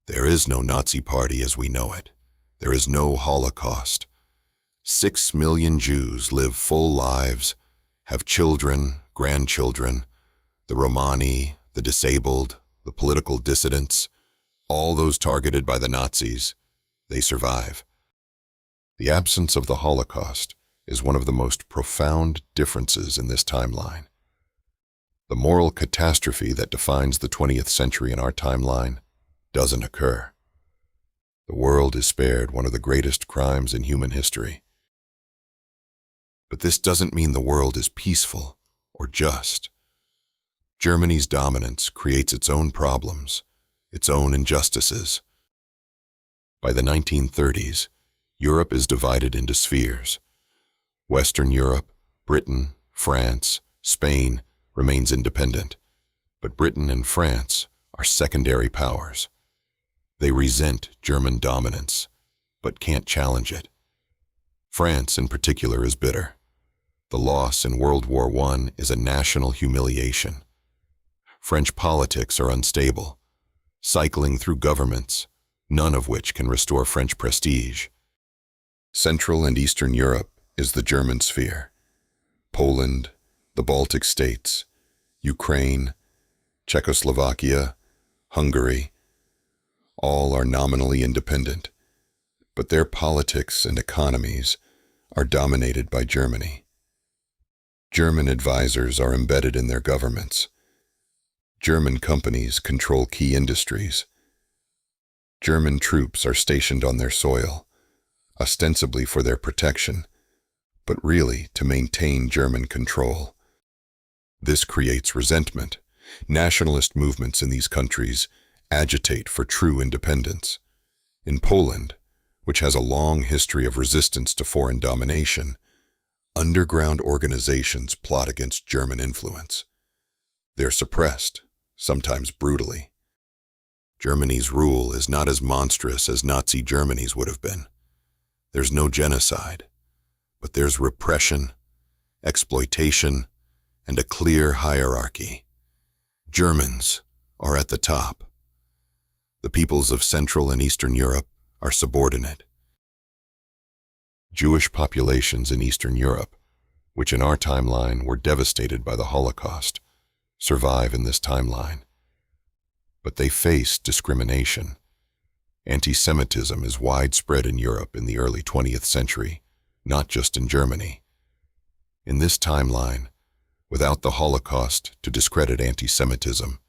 There is no Nazi Party as we know it. There is no Holocaust. 6 million Jews live full lives, have children, grandchildren, the Romani, the disabled, the political dissidents, all those targeted by the Nazis, they survive. The absence of the Holocaust is one of the most profound differences in this timeline. The moral catastrophe that defines the 20th century in our timeline doesn't occur. The world is spared one of the greatest crimes in human history. But this doesn't mean the world is peaceful or just. Germany's dominance creates its own problems, its own injustices. By the 1930s, Europe is divided into spheres. Western Europe, Britain, France, Spain remains independent, but Britain and France are secondary powers. They resent German dominance, but can't challenge it. France, in particular, is bitter. The loss in World War I is a national humiliation. French politics are unstable, cycling through governments, none of which can restore French prestige. Central and Eastern Europe is the German sphere. Poland, the Baltic states, Ukraine, Czechoslovakia, Hungary, all are nominally independent, but their politics and economies are dominated by Germany. German advisors are embedded in their governments. German companies control key industries. German troops are stationed on their soil, ostensibly for their protection, but really to maintain German control. This creates resentment. Nationalist movements in these countries agitate for true independence. In Poland, which has a long history of resistance to foreign domination, underground organizations plot against German influence. They're suppressed, sometimes brutally. Germany's rule is not as monstrous as Nazi Germany's would have been. There's no genocide, but there's repression, exploitation, and a clear hierarchy. Germans are at the top. The peoples of Central and Eastern Europe are subordinate. Jewish populations in Eastern Europe, which in our timeline were devastated by the Holocaust, survive in this timeline. But they face discrimination. Anti-Semitism is widespread in Europe in the early 20th century, not just in Germany. In this timeline, without the Holocaust to discredit anti-Semitism,